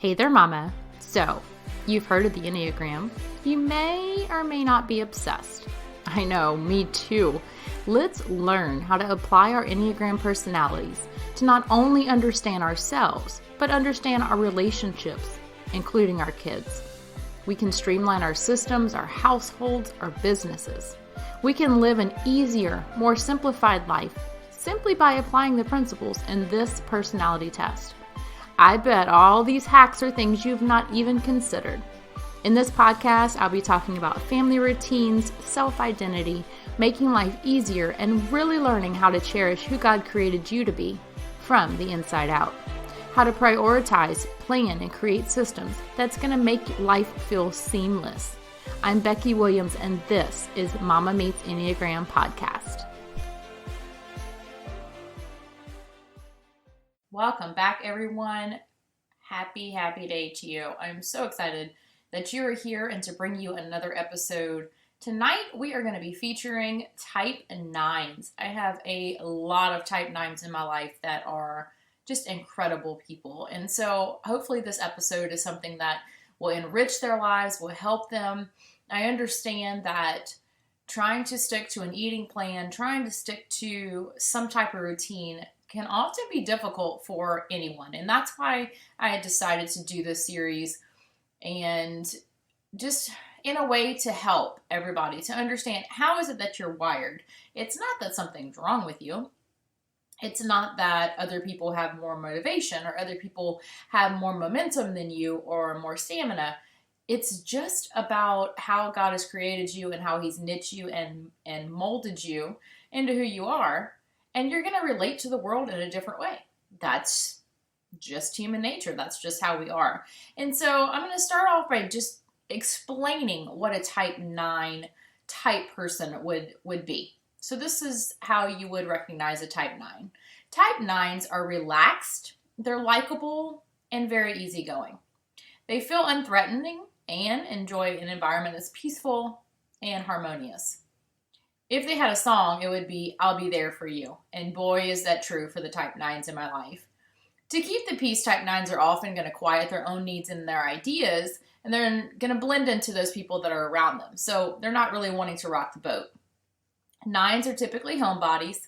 Hey there, Mama. So, you've heard of the Enneagram. You may or may not be obsessed. I know, me too. Let's learn how to apply our Enneagram personalities to not only understand ourselves, but understand our relationships, including our kids. We can streamline our systems, our households, our businesses. We can live an easier, more simplified life simply by applying the principles in this personality test. I bet all these hacks are things you've not even considered. In this podcast, I'll be talking about family routines, self-identity, making life easier, and really learning how to cherish who God created you to be from the inside out. How to prioritize, plan, and create systems that's going to make life feel seamless. I'm Becky Williams, and this is Mama Meets Enneagram Podcast. Welcome back, everyone. Happy day to you. I'm so excited that you are here and to bring you another episode. Tonight, we are going to be featuring type 9s. I have a lot of type 9s in my life that are just incredible people. And so hopefully this episode is something that will enrich their lives, will help them. I understand that trying to stick to an eating plan, trying to stick to some type of routine can often be difficult for anyone. And that's why I had decided to do this series and just in a way to help everybody to understand how is it that you're wired. It's not that something's wrong with you. It's not that other people have more motivation or other people have more momentum than you or more stamina. It's just about how God has created you and how He's knit you and molded you into who you are. And you're going to relate to the world in a different way. That's just human nature. That's just how we are. And so I'm going to start off by just explaining what a type 9 type person would be. So this is how you would recognize a type 9. Type 9s are relaxed, they're likable, and very easygoing. They feel unthreatening and enjoy an environment that's peaceful and harmonious. If they had a song, it would be, "I'll Be There For You." And boy, is that true for the type 9s in my life. To keep the peace, type 9s are often going to quiet their own needs and their ideas, and they're going to blend into those people that are around them. So they're not really wanting to rock the boat. 9s are typically homebodies,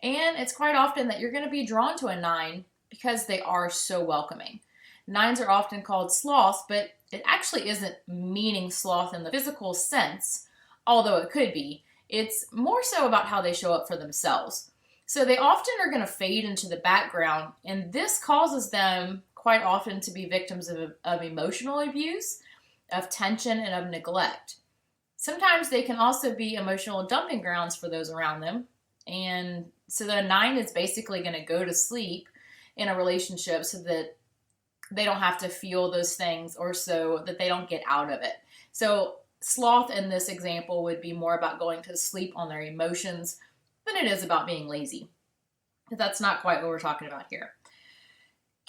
and it's quite often that you're going to be drawn to a 9 because they are so welcoming. 9s are often called sloths, but it actually isn't meaning sloth in the physical sense, although it could be. It's more so about how they show up for themselves. So they often are going to fade into the background, and this causes them quite often to be victims of emotional abuse, of tension, and of neglect. Sometimes they can also be emotional dumping grounds for those around them. And so the 9 is basically going to go to sleep in a relationship so that they don't have to feel those things or so that they don't get out of it. So sloth in this example would be more about going to sleep on their emotions than it is about being lazy. But that's not quite what we're talking about here.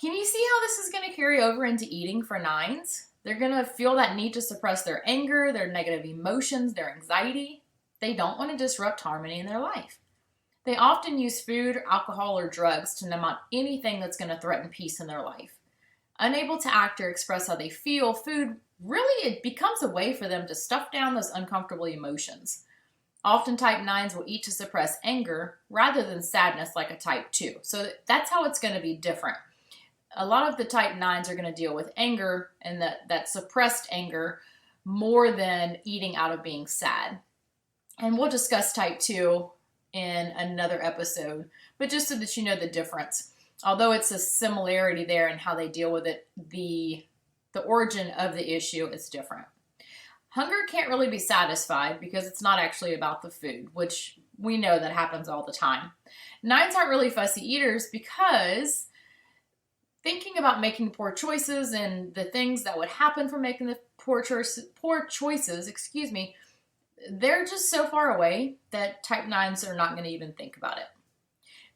Can you see how this is going to carry over into eating for 9s? They're going to feel that need to suppress their anger, their negative emotions, their anxiety. They don't want to disrupt harmony in their life. They often use food, alcohol, or drugs to numb out anything that's going to threaten peace in their life. Unable to act or express how they feel, food really it becomes a way for them to stuff down those uncomfortable emotions. Often type 9s will eat to suppress anger rather than sadness like a type 2. So that's how it's going to be different. A lot of the type 9s are going to deal with anger and that suppressed anger more than eating out of being sad. And we'll discuss type 2 in another episode, but just so that you know the difference. Although it's a similarity there in how they deal with it, the origin of the issue is different. Hunger can't really be satisfied because it's not actually about the food, which we know that happens all the time. 9s aren't really fussy eaters because thinking about making poor choices and the things that would happen from making the poor choices, they're just so far away that type 9s are not going to even think about it.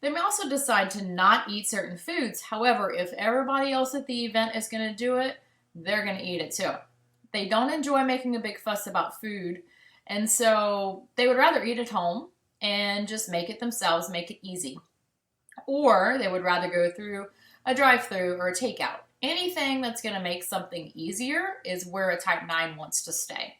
They may also decide to not eat certain foods. However, if everybody else at the event is going to do it, they're going to eat it too. They don't enjoy making a big fuss about food, and so they would rather eat at home and just make it themselves, make it easy. Or they would rather go through a drive-through or a takeout. Anything that's going to make something easier is where a type 9 wants to stay.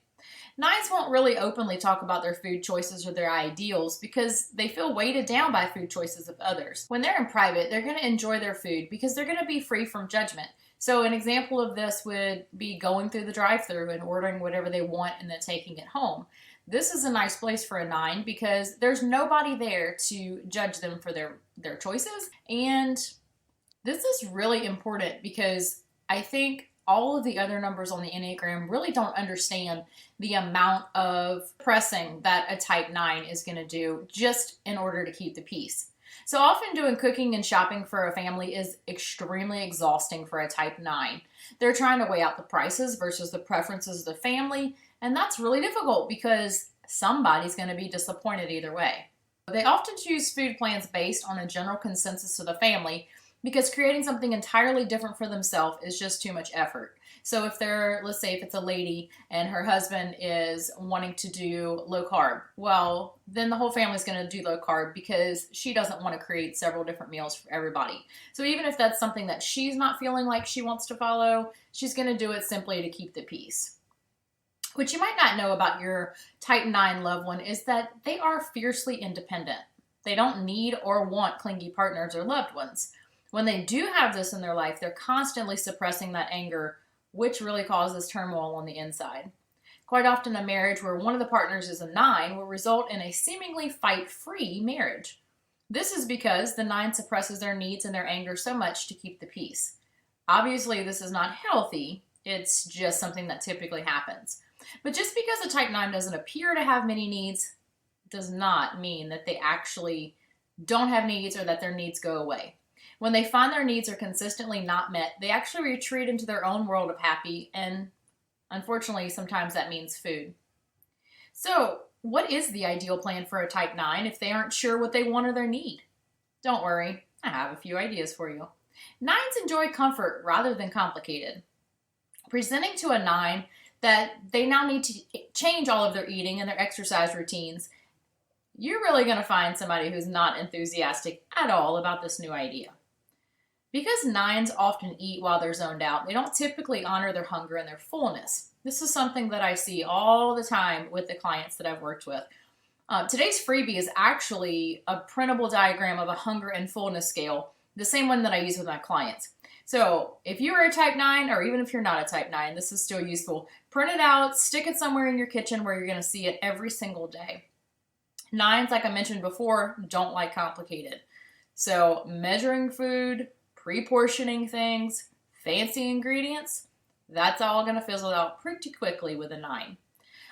Nines won't really openly talk about their food choices or their ideals because they feel weighted down by food choices of others. When they're in private, they're going to enjoy their food because they're going to be free from judgment. So an example of this would be going through the drive-thru and ordering whatever they want and then taking it home. This is a nice place for a 9 because there's nobody there to judge them for their choices. And this is really important because I think all of the other numbers on the Enneagram really don't understand the amount of pressing that a type 9 is going to do just in order to keep the peace. So often doing cooking and shopping for a family is extremely exhausting for a type 9. They're trying to weigh out the prices versus the preferences of the family, and that's really difficult because somebody's going to be disappointed either way. They often choose food plans based on a general consensus of the family because creating something entirely different for themselves is just too much effort. So let's say if it's a lady and her husband is wanting to do low carb, well, then the whole family's going to do low carb because she doesn't want to create several different meals for everybody. So even if that's something that she's not feeling like she wants to follow, she's going to do it simply to keep the peace. What you might not know about your type 9 loved one is that they are fiercely independent. They don't need or want clingy partners or loved ones. When they do have this in their life, they're constantly suppressing that anger, which really causes turmoil on the inside. Quite often, a marriage where one of the partners is a 9 will result in a seemingly fight-free marriage. This is because the 9 suppresses their needs and their anger so much to keep the peace. Obviously, this is not healthy. It's just something that typically happens. But just because a type 9 doesn't appear to have many needs does not mean that they actually don't have needs or that their needs go away. When they find their needs are consistently not met, they actually retreat into their own world of happy, and unfortunately, sometimes that means food. So, what is the ideal plan for a type 9 if they aren't sure what they want or their need? Don't worry, I have a few ideas for you. 9s enjoy comfort rather than complicated. Presenting to a 9 that they now need to change all of their eating and their exercise routines, you're really going to find somebody who's not enthusiastic at all about this new idea. Because 9s often eat while they're zoned out, they don't typically honor their hunger and their fullness. This is something that I see all the time with the clients that I've worked with. Today's freebie is actually a printable diagram of a hunger and fullness scale, the same one that I use with my clients. So if you are a type 9, or even if you're not a type 9, this is still useful. Print it out, stick it somewhere in your kitchen where you're going to see it every single day. 9s, like I mentioned before, don't like complicated. So measuring food, pre-portioning things, fancy ingredients, that's all going to fizzle out pretty quickly with a 9.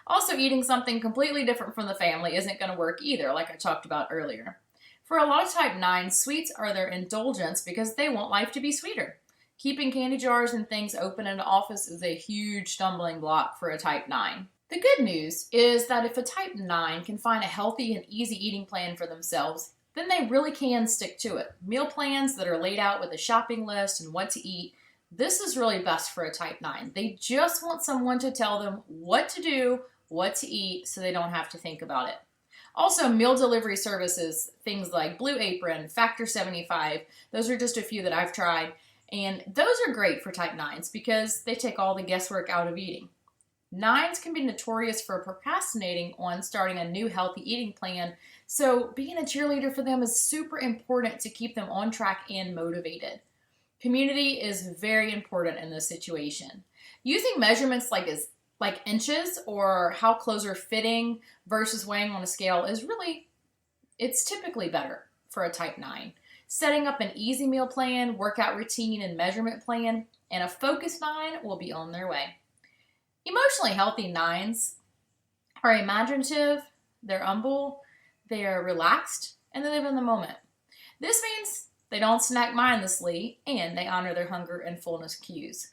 Also, eating something completely different from the family isn't going to work either, like I talked about earlier. For a lot of type 9s, sweets are their indulgence because they want life to be sweeter. Keeping candy jars and things open in the office is a huge stumbling block for a type 9. The good news is that if a type 9 can find a healthy and easy eating plan for themselves, then they really can stick to it. Meal plans that are laid out with a shopping list and what to eat, this is really best for a type 9. They just want someone to tell them what to do, what to eat, so they don't have to think about it. Also, meal delivery services, things like Blue Apron, Factor 75, those are just a few that I've tried. And those are great for type 9s because they take all the guesswork out of eating. 9s can be notorious for procrastinating on starting a new healthy eating plan, so being a cheerleader for them is super important to keep them on track and motivated. Community is very important in this situation. Using measurements like inches or how clothes are fitting versus weighing on a scale it's typically better for a type 9. Setting up an easy meal plan, workout routine, and measurement plan, and a focused 9 will be on their way. Emotionally healthy 9s are imaginative, they're humble, they are relaxed, and they live in the moment. This means they don't snack mindlessly, and they honor their hunger and fullness cues.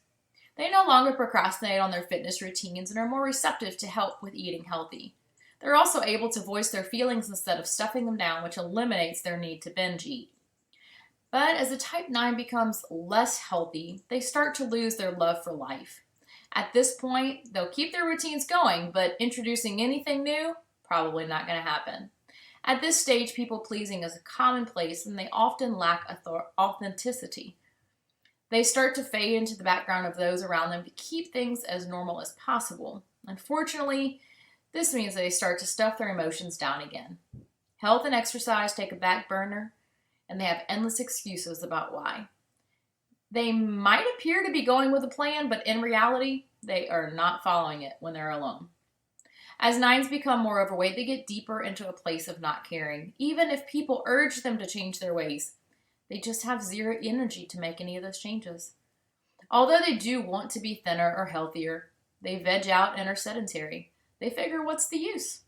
They no longer procrastinate on their fitness routines and are more receptive to help with eating healthy. They're also able to voice their feelings instead of stuffing them down, which eliminates their need to binge eat. But as a type 9 becomes less healthy, they start to lose their love for life. At this point, they'll keep their routines going, but introducing anything new, probably not going to happen. At this stage, people-pleasing is commonplace, and they often lack authenticity. They start to fade into the background of those around them to keep things as normal as possible. Unfortunately, this means they start to stuff their emotions down again. Health and exercise take a back burner, and they have endless excuses about why. They might appear to be going with a plan, but in reality, they are not following it when they're alone. As 9s become more overweight, they get deeper into a place of not caring. Even if people urge them to change their ways, they just have zero energy to make any of those changes. Although they do want to be thinner or healthier, they veg out and are sedentary. They figure, what's the use?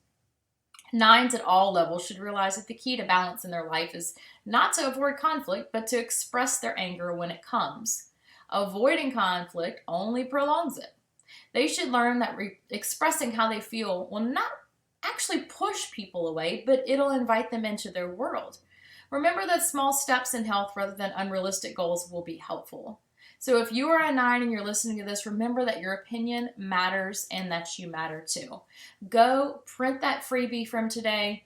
9s at all levels should realize that the key to balance in their life is not to avoid conflict, but to express their anger when it comes. Avoiding conflict only prolongs it. They should learn that expressing how they feel will not actually push people away, but it'll invite them into their world. Remember that small steps in health rather than unrealistic goals will be helpful. So if you are a 9 and you're listening to this, remember that your opinion matters and that you matter too. Go print that freebie from today.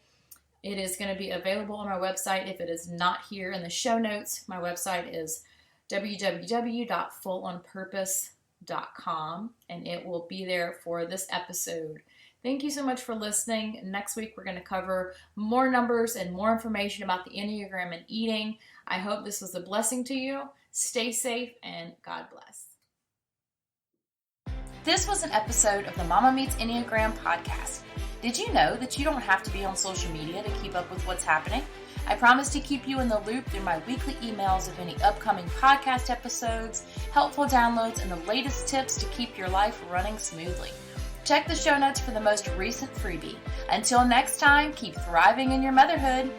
It is going to be available on my website. If it is not here in the show notes, my website is www.fullonpurpose.com, and it will be there for this episode. Thank you so much for listening. Next week, we're going to cover more numbers and more information about the Enneagram and eating. I hope this was a blessing to you. Stay safe and God bless. This was an episode of the Mama Meets Enneagram podcast. Did you know that you don't have to be on social media to keep up with what's happening? I promise to keep you in the loop through my weekly emails of any upcoming podcast episodes, helpful downloads, and the latest tips to keep your life running smoothly. Check the show notes for the most recent freebie. Until next time, keep thriving in your motherhood.